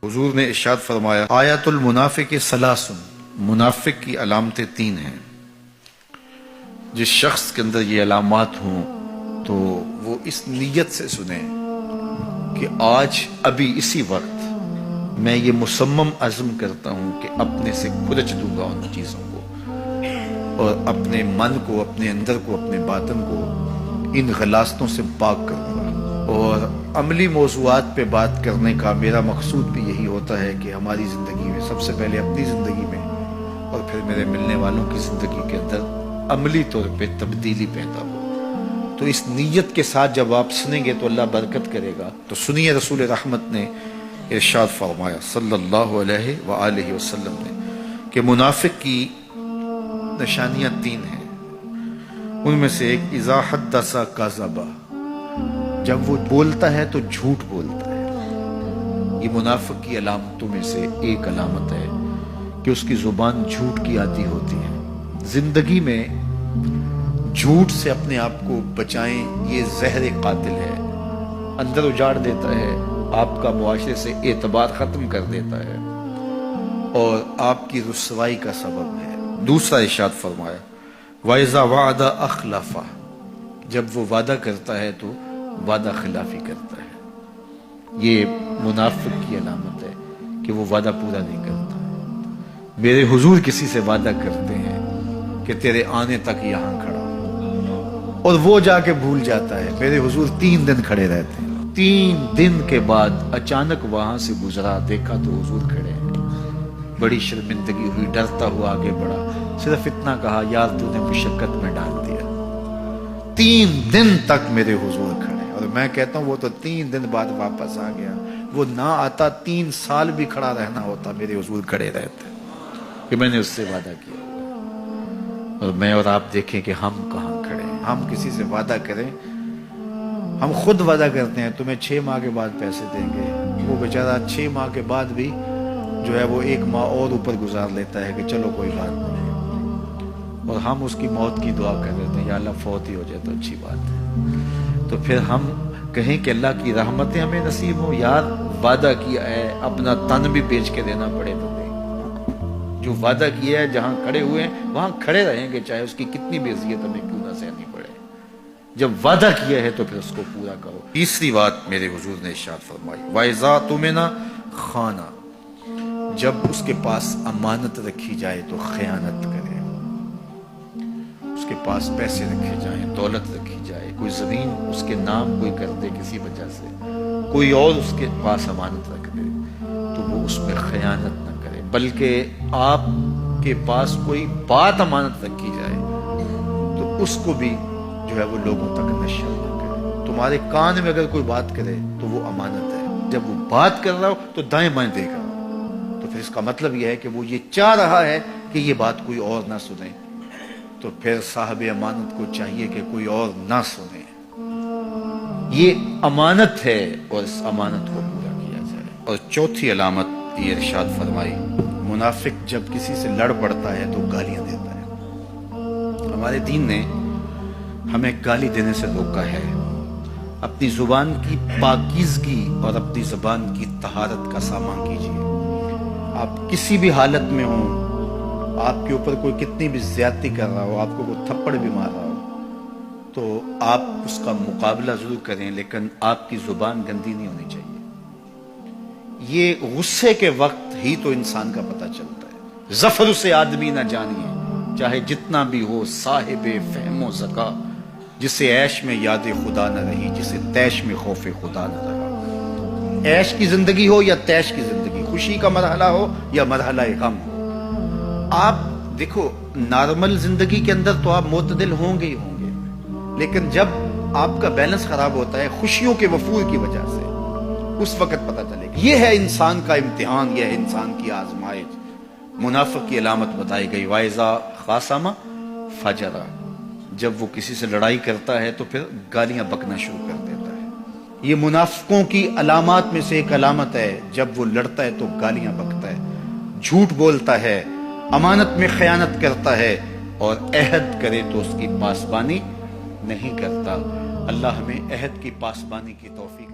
حضور نے ارشاد فرمایا آیت المنافق ثلاث، منافق کی علامتیں 3 ہیں۔ جس شخص کے اندر یہ علامات ہوں تو وہ اس نیت سے سنیں کہ آج ابھی اسی وقت میں یہ مصمم عزم کرتا ہوں کہ اپنے سے کھرچ دوں گا ان چیزوں کو، اور اپنے من کو، اپنے اندر کو، اپنے باطن کو ان غلاستوں سے پاک کروں گا۔ اور عملی موضوعات پہ بات کرنے کا میرا مقصود بھی یہی ہوتا ہے کہ ہماری زندگی میں، سب سے پہلے اپنی زندگی میں اور پھر میرے ملنے والوں کی زندگی کے اندر عملی طور پہ تبدیلی پیدا ہو۔ تو اس نیت کے ساتھ جب آپ سنیں گے تو اللہ برکت کرے گا۔ تو سنیے رسول رحمت نے ارشاد فرمایا صلی اللہ علیہ وآلہ وسلم نے کہ منافق کی نشانیاں 3 ہیں۔ ان میں سے ایک اذا حدث کذب، جب وہ بولتا ہے تو جھوٹ بولتا ہے۔ یہ منافق کی علامتوں میں سے ایک علامت ہے کہ اس کی زبان جھوٹ کی عادی ہوتی ہے۔ زندگی میں جھوٹ سے اپنے آپ کو بچائیں، یہ زہر قاتل ہے، اندر اجاڑ دیتا ہے، آپ کا معاشرے سے اعتبار ختم کر دیتا ہے اور آپ کی رسوائی کا سبب ہے۔ دوسرا ارشاد فرمایا وَإِذَا وَعَدَ أَخْلَفَ، جب وہ وعدہ کرتا ہے تو وعدہ خلافی کرتا ہے۔ یہ منافق کی علامت ہے کہ وہ وعدہ پورا نہیں کرتا۔ میرے حضور کسی سے وعدہ کرتے ہیں کہ تیرے آنے تک یہاں کھڑا ہوں، اور وہ جا کے بھول جاتا ہے۔ میرے حضور 3 دن کھڑے رہتے ہیں، 3 دن کے بعد اچانک وہاں سے گزرا، دیکھا تو حضور کھڑے ہیں۔ بڑی شرمندگی ہوئی، ڈرتا ہوا آگے بڑھا، صرف اتنا کہا یار تو نے مشقت میں ڈال دیا۔ 3 دن تک میرے حضور کھڑے، اور میں کہتا ہوں وہ تو 3 دن بعد واپس آ گیا۔ وہ نہ آتا 3 سال بھی کھڑا رہنا ہوتا، میرے حضور کھڑے رہتے کہ میں نے اس سے وعدہ کیا۔ اور میں اور آپ دیکھیں کہ ہم کہاں کھڑے ہیں۔ ہم کسی سے وعدہ کریں، ہم خود وعدہ کرتے ہیں تمہیں 6 ماہ کے بعد پیسے دیں گے، وہ بیچارہ 6 ماہ کے بعد بھی جو ہے وہ 1 ماہ اور اوپر گزار لیتا ہے کہ چلو کوئی بات نہیں، اور ہم اس کی موت کی دعا کر دیتے ہیں یا اللہ فوت ہی ہو جائے تو اچھی بات ہے۔ تو پھر ہم کہیں کہ اللہ کی رحمتیں ہمیں نصیب ہوں، یار وعدہ کیا ہے اپنا تن بھی بیچ کے دینا پڑے تو دیں۔ جو وعدہ کیا ہے جہاں کھڑے ہوئے ہیں وہاں کھڑے رہیں گے، چاہے اس کی کتنی بھی اذیت ہمیں کیوں نہ سہنی پڑے۔ جب وعدہ کیا ہے تو پھر اس کو پورا کرو۔ تیسری بات میرے حضور نے ارشاد فرمائی وَإِذَا اؤْتُمِنَ خَانَ، جب اس کے پاس امانت رکھی جائے تو خیانت کرے۔ اس کے پاس پیسے رکھے جائیں، دولت رکھی جائے، کوئی زمین اس کے نام کوئی کر دے کسی وجہ سے، کوئی اور اس کے پاس امانت رکھ دے تو وہ اس میں خیانت نہ کرے، بلکہ آپ کے پاس کوئی بات امانت رکھی جائے تو اس کو بھی جو ہے وہ لوگوں تک نشر نہ کرے۔ تمہارے کان میں اگر کوئی بات کرے تو وہ امانت ہے، جب وہ بات کر رہا ہو تو دائیں بائیں دیکھ رہا ہو، تو پھر اس کا مطلب یہ ہے کہ وہ یہ چاہ رہا ہے کہ یہ بات کوئی اور نہ سنے، تو پھر صاحب امانت کو چاہیے کہ کوئی اور نہ سنے۔ یہ امانت ہے اور اس امانت کو پورا کیا جائے۔ اور چوتھی علامت یہ ارشاد فرمائی منافق جب کسی سے لڑ پڑتا ہے تو گالیاں دیتا ہے۔ ہمارے دین نے ہمیں گالی دینے سے روکا ہے۔ اپنی زبان کی پاکیزگی اور اپنی زبان کی طہارت کا سامان کیجیے۔ آپ کسی بھی حالت میں ہوں، آپ کے اوپر کوئی کتنی بھی زیادتی کر رہا ہو، آپ کو کوئی تھپڑ بھی مار رہا ہو تو آپ اس کا مقابلہ ضرور کریں، لیکن آپ کی زبان گندی نہیں ہونی چاہیے۔ یہ غصے کے وقت ہی تو انسان کا پتہ چلتا ہے۔ ظفر سے آدمی نہ جانیے چاہے جتنا بھی ہو، صاحب فہم و ذکا، جسے عیش میں یاد خدا نہ رہی، جسے تیش میں خوف خدا نہ رہا۔ عیش کی زندگی ہو یا تیش کی زندگی، خوشی کا مرحلہ ہو یا مرحلہ غم ہو، آپ دیکھو نارمل زندگی کے اندر تو آپ معتدل ہوں گے ہی ہوں گے، لیکن جب آپ کا بیلنس خراب ہوتا ہے خوشیوں کے وفور کی وجہ سے، اس وقت پتہ چلے گا۔ یہ ہے انسان کا امتحان، یہ ہے انسان کی آزمائش۔ منافق کی علامت بتائی گئی وَإِذَا خَاصَمَ فَجَرَ، جب وہ کسی سے لڑائی کرتا ہے تو پھر گالیاں بکنا شروع کر دیتا ہے۔ یہ منافقوں کی علامات میں سے ایک علامت ہے، جب وہ لڑتا ہے تو گالیاں بکتا ہے، جھوٹ بولتا ہے، امانت میں خیانت کرتا ہے، اور عہد کرے تو اس کی پاسبانی نہیں کرتا۔ اللہ ہمیں عہد کی پاسبانی کی توفیق